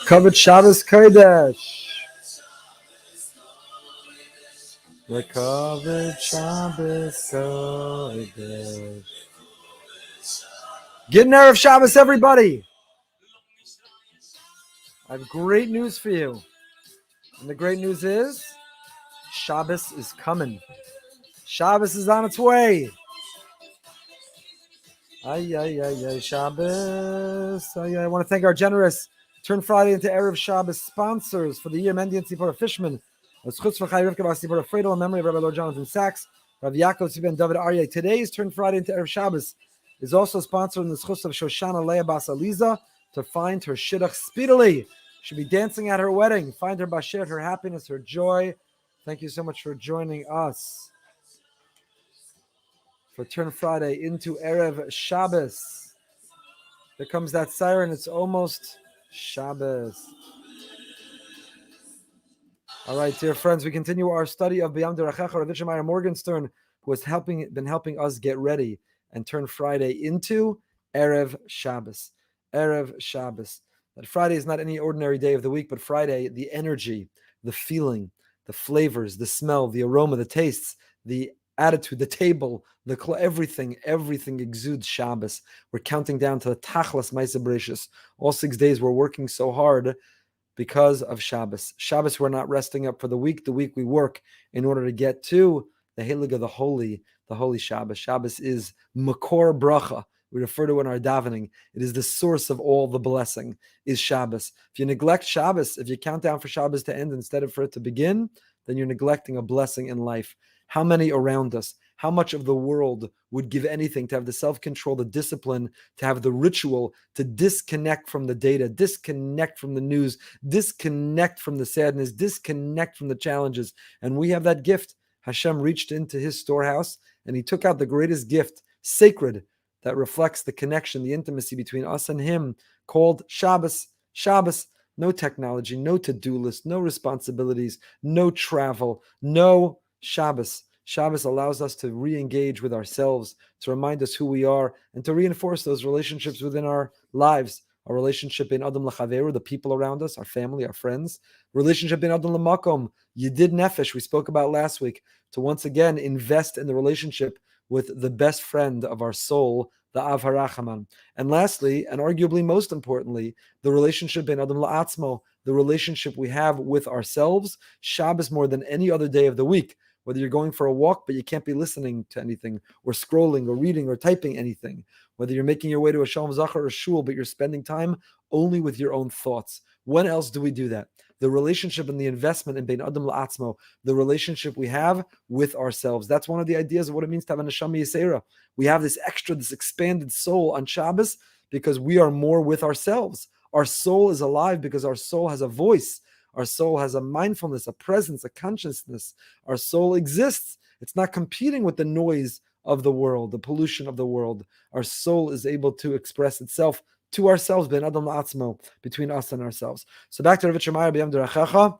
Covered Shabbos Kodesh. The covered Shabbos Kodesh. Get an Erev Shabbos, everybody. I have great news for you. And the great news is Shabbos is coming. Shabbos is on its way. Shabbos. I want to thank our generous Turn Friday into Erev Shabbos sponsors for the year, Mendy and Tzipora Fishman, Schutz for Chai Rivka Tzipora Fredo, in memory of Rabbi Lord Jonathan Sachs, Rabbi Yaakov Tzibah and David Aryeh. Today's Turn Friday into Erev Shabbos is also sponsored in the Schutz of Shoshana Leah Bas Aliza to find her shidduch speedily. She'll be dancing at her wedding. Find her bashir, her happiness, her joy. Thank you so much for joining us for Turn Friday into Erev Shabbos. There comes that siren. It's almost Shabbos. All right, dear friends, we continue our study of B'yam Derachecha. Rav Meir Morgenstern, who has been helping us get ready and turn Friday into Erev Shabbos. Erev Shabbos. That Friday is not any ordinary day of the week, but Friday, the energy, the feeling, the flavors, the smell, the aroma, the tastes, the attitude, the table, everything exudes Shabbos. We're counting down to the Tachlas Maisa Bereshis. All 6 days we're working so hard because of Shabbos. Shabbos we're not resting up for the week. The week we work in order to get to the Heilig of the Holy Shabbos. Shabbos is Makor Bracha. We refer to it in our davening. It is the source of all the blessing, is Shabbos. If you neglect Shabbos, if you count down for Shabbos to end instead of for it to begin, then you're neglecting a blessing in life. How many around us, how much of the world would give anything to have the self-control, the discipline, to have the ritual, to disconnect from the data, disconnect from the news, disconnect from the sadness, disconnect from the challenges. And we have that gift. Hashem reached into his storehouse and he took out the greatest gift, sacred, that reflects the connection, the intimacy between us and him, called Shabbos. Shabbos. No technology, no to-do list, no responsibilities, no travel, no Shabbos. Shabbos allows us to re-engage with ourselves, to remind us who we are, and to reinforce those relationships within our lives. Our relationship in Adam L'Chaveru, the people around us, our family, our friends. Relationship in Adam L'Makom, Yedid Nefesh, we spoke about last week, to once again invest in the relationship with the best friend of our soul, the Av HaRachaman. And lastly, and arguably most importantly, the relationship in Adam La'atzmo, the relationship we have with ourselves. Shabbos more than any other day of the week. Whether you're going for a walk, but you can't be listening to anything, or scrolling, or reading, or typing anything. Whether you're making your way to a Shalom Zachar or shul, but you're spending time only with your own thoughts. When else do we do that? The relationship and the investment in Bein Adam La'atzmo, the relationship we have with ourselves. That's one of the ideas of what it means to have a Neshama Yisera. We have this expanded soul on Shabbos because we are more with ourselves. Our soul is alive because our soul has a voice. Our soul has a mindfulness, a presence, a consciousness. Our soul exists. It's not competing with the noise of the world, the pollution of the world. Our soul is able to express itself to ourselves, ben adam la'atzmo, between us and ourselves. So back to Rav Meir B'yam Derachecha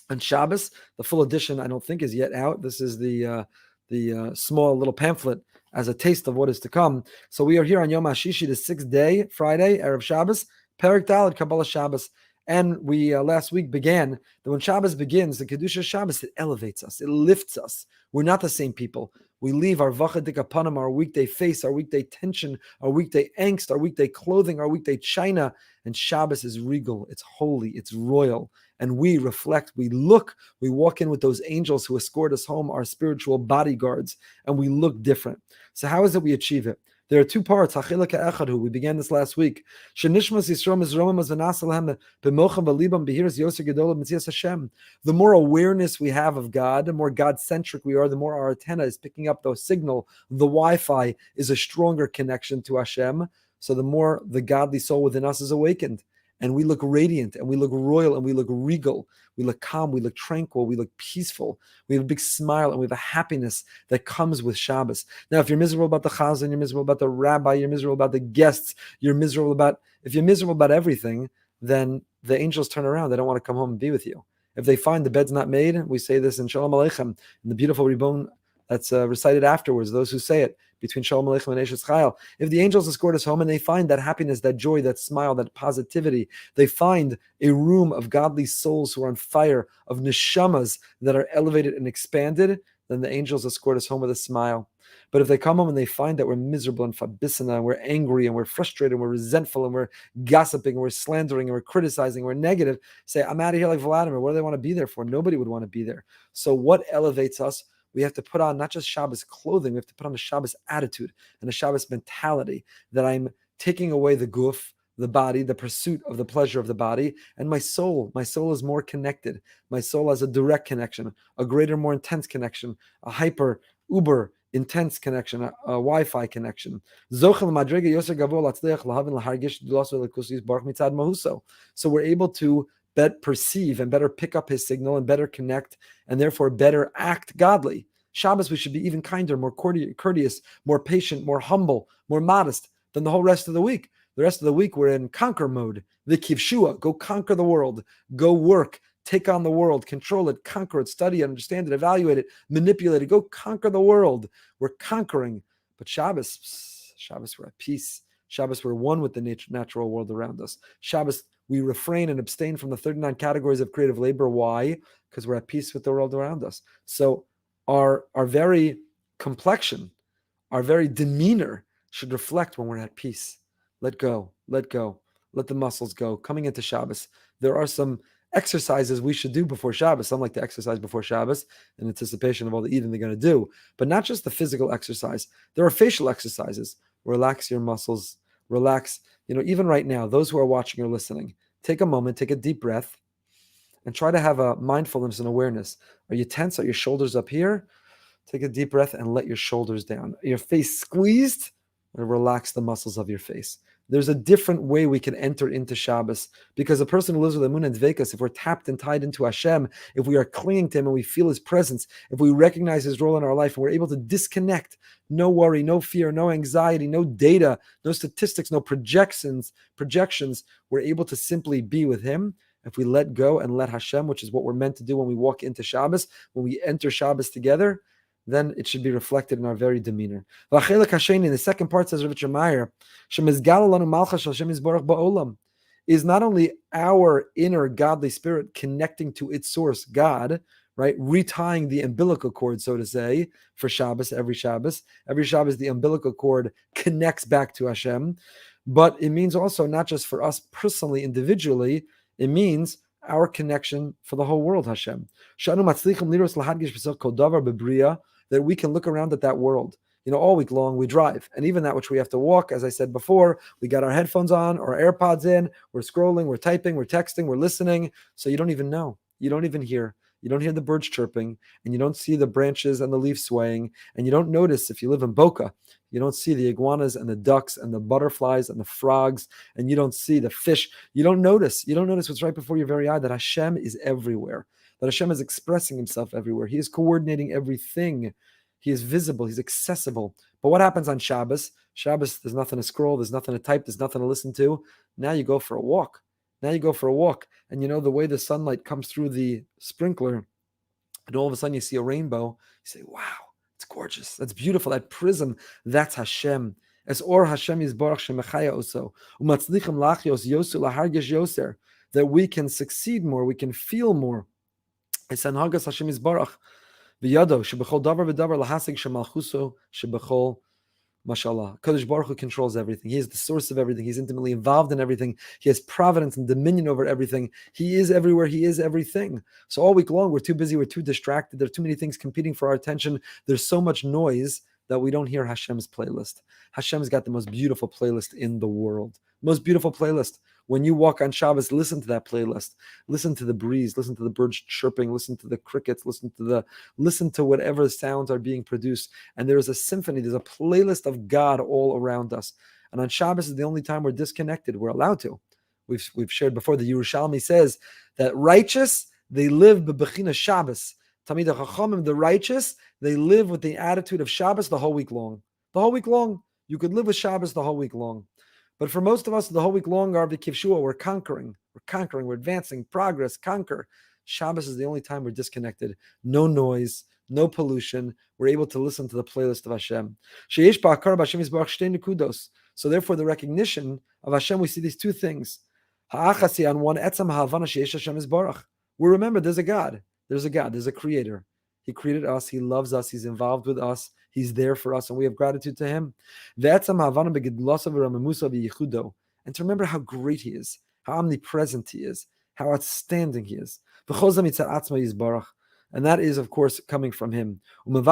on Shabbos. The full edition, I don't think, is yet out. This is the small little pamphlet as a taste of what is to come. So we are here on Yom HaShishi, the 6th day, Friday, Erev Shabbos, Perek Daled, Kabbalah Shabbos. And we last week began that when Shabbos begins, the Kedusha Shabbos, it elevates us, it lifts us. We're not the same people. We leave our vachadik apanim, our weekday face, our weekday tension, our weekday angst, our weekday clothing, our weekday china. And Shabbos is regal, it's holy, it's royal. And we reflect, we look, we walk in with those angels who escort us home, our spiritual bodyguards, and we look different. So how is it we achieve it? There are two parts. We began this last week. The more awareness we have of God, the more God-centric we are, the more our antenna is picking up the signal. The Wi-Fi is a stronger connection to Hashem. So the more the godly soul within us is awakened. And we look radiant, and we look royal, and we look regal. We look calm, we look tranquil, we look peaceful. We have a big smile, and we have a happiness that comes with Shabbos. Now, if you're miserable about the chazan, you're miserable about the rabbi, you're miserable about the guests, if you're miserable about everything, then the angels turn around. They don't want to come home and be with you. If they find the bed's not made, we say this in Shalom Aleichem, in the beautiful Ribon that's recited afterwards, those who say it. between Shalom Aleichem and Eshes Chayil. If the angels escort us home and they find that happiness, that joy, that smile, that positivity, they find a room of godly souls who are on fire, of neshamas that are elevated and expanded, then the angels escort us home with a smile. But if they come home and they find that we're miserable and fabissina, and we're angry and we're frustrated and we're resentful and we're gossiping and we're slandering and we're criticizing and we're negative, say, I'm out of here like Vladimir. What do they want to be there for? Nobody would want to be there. So what elevates us? We have to put on not just Shabbos clothing, we have to put on a Shabbos attitude and a Shabbos mentality that I'm taking away the guf, the body, the pursuit of the pleasure of the body, and my soul. My soul is more connected. My soul has a direct connection, a greater, more intense connection, a hyper, uber, intense connection, a Wi-Fi connection. So we're able to better perceive and better pick up his signal and better connect and therefore better act godly. Shabbos, we should be even kinder, more courteous, more patient, more humble, more modest than the whole rest of the week. The rest of the week, we're in conquer mode. The kivshua, go conquer the world, go work, take on the world, control it, conquer it, study it, understand it, evaluate it, manipulate it, go conquer the world. We're conquering. But Shabbos, we're at peace. Shabbos, we're one with the natural world around us. Shabbos, we refrain and abstain from the 39 categories of creative labor. Why? Because we're at peace with the world around us. So our very complexion, our very demeanor should reflect when we're at peace. Let go, let the muscles go. Coming into Shabbos, there are some exercises we should do before Shabbos. Some like to exercise before Shabbos in anticipation of all the eating they're going to do, but not just the physical exercise. There are facial exercises. Relax your muscles, relax. Even right now, those who are watching or listening, take a moment, take a deep breath, and try to have a mindfulness and awareness. Are you tense? Are your shoulders up here? Take a deep breath and let your shoulders down. Your face squeezed, or relax the muscles of your face. There's a different way we can enter into Shabbos, because a person who lives with Emunah and Dveikus, if we're tapped and tied into Hashem, if we are clinging to Him and we feel His presence, if we recognize His role in our life and we're able to disconnect, no worry, no fear, no anxiety, no data, no statistics, no projections, we're able to simply be with Him. If we let go and let Hashem, which is what we're meant to do when we walk into Shabbos, when we enter Shabbos together, then it should be reflected in our very demeanor. In the second part, says Rabbi Meir, is not only our inner godly spirit connecting to its source, God, right? Retying the umbilical cord, so to say, for Shabbos, every Shabbos. Every Shabbos, the umbilical cord connects back to Hashem. But it means also not just for us personally, individually, it means our connection for the whole world, Hashem. That we can look around at that world. All week long we drive, and even that which we have to walk, as I said before, we got our headphones on or AirPods in, we're scrolling, we're typing, we're texting, we're listening, so you don't even know. You don't even hear. You don't hear the birds chirping, and you don't see the branches and the leaves swaying, and you don't notice, if you live in Boca, you don't see the iguanas and the ducks and the butterflies and the frogs, and you don't see the fish. You don't notice what's right before your very eye, that Hashem is everywhere, that Hashem is expressing Himself everywhere. He is coordinating everything. He is visible. He's accessible. But what happens on Shabbos? Shabbos, there's nothing to scroll. There's nothing to type. There's nothing to listen to. Now you go for a walk. And the way the sunlight comes through the sprinkler, and all of a sudden you see a rainbow, you say, wow, it's gorgeous. That's beautiful. That prism, that's Hashem. As or Hashem Yisborach Shemachaya Oso. Umatzlichem Lachios Yosu Lahargesh Yoser. That we can succeed more, we can feel more. It's Anhagas Hashem Yisborach. V'yado shebechol davar v'davar lahasig shemalchuso shebechol. Mashallah. Kadosh Baruch Hu controls everything. He is the source of everything. He's intimately involved in everything. He has providence and dominion over everything. He is everywhere. He is everything. So all week long, we're too busy. We're too distracted. There are too many things competing for our attention. There's so much noise that we don't hear Hashem's playlist. Hashem's got the most beautiful playlist in the world. Most beautiful playlist. When you walk on Shabbos, listen to that playlist. Listen to the breeze. Listen to the birds chirping. Listen to the crickets. Listen to whatever sounds are being produced. And there is a symphony. There's a playlist of God all around us. And on Shabbos is the only time we're disconnected. We're allowed to. We've shared before. The Yerushalmi says that righteous, they live b'bechina Shabbos. Tamid HaChachamim, the righteous, they live with the attitude of Shabbos the whole week long. The whole week long. You could live with Shabbos the whole week long. But for most of us, the whole week long are the kivshua. We're conquering, we're advancing, progress, conquer. Shabbos is the only time we're disconnected. No noise, no pollution. We're able to listen to the playlist of Hashem. Sheyesh ba'akar b'Hashem yisbarach shtei nekudos. So therefore, the recognition of Hashem, we see these two things. Ha'achasi on one, etzam ha'havana sheyesh Hashem yisbarach. We remember there's a God. There's a God. There's a creator. He created us. He loves us. He's involved with us. He's there for us, and we have gratitude to him. And to remember how great he is, how omnipresent he is, how outstanding he is. And that is, of course, coming from him. But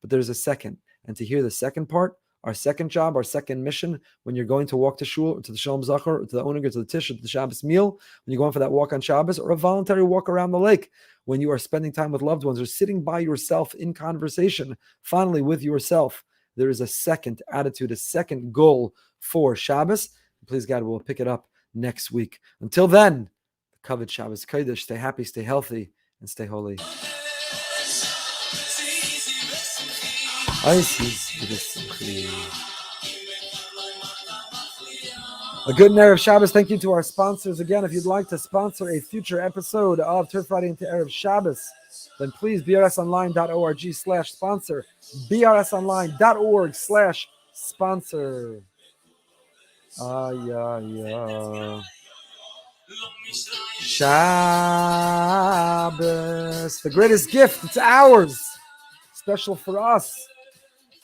there's a second. And to hear the second part, our second job, our second mission, when you're going to walk to shul, or to the Shalom Zachar, or to the Oneg, or to the Tish, or to the Shabbos meal, when you're going for that walk on Shabbos, or a voluntary walk around the lake, when you are spending time with loved ones, or sitting by yourself in conversation, finally with yourself, there is a second attitude, a second goal for Shabbos. Please God, we'll pick it up next week. Until then, covet Shabbos Kodesh. Stay happy, stay healthy, and stay holy. A good Erev Shabbos. Thank you to our sponsors. Again, if you'd like to sponsor a future episode of Turf Friday into Erev Shabbos, then please brsonline.org/sponsor. brsonline.org/sponsor. Shabbos, the greatest gift. It's ours. Special for us.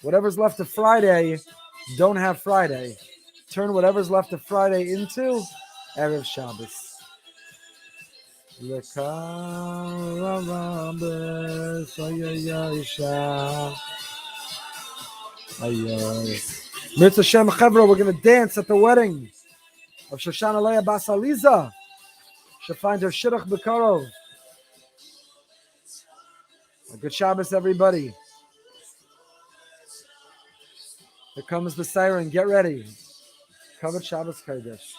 Whatever's left of Friday, don't have Friday. Turn whatever's left of Friday into Erev Shabbos. Mitzvah Shem Chevra, we're going to dance at the wedding of Shoshana Leah Bas Aliza. She'll find her Shidduch B'Karov. A good Shabbos, everybody. Here comes the siren. Get ready. Covet Shabbos Kodesh.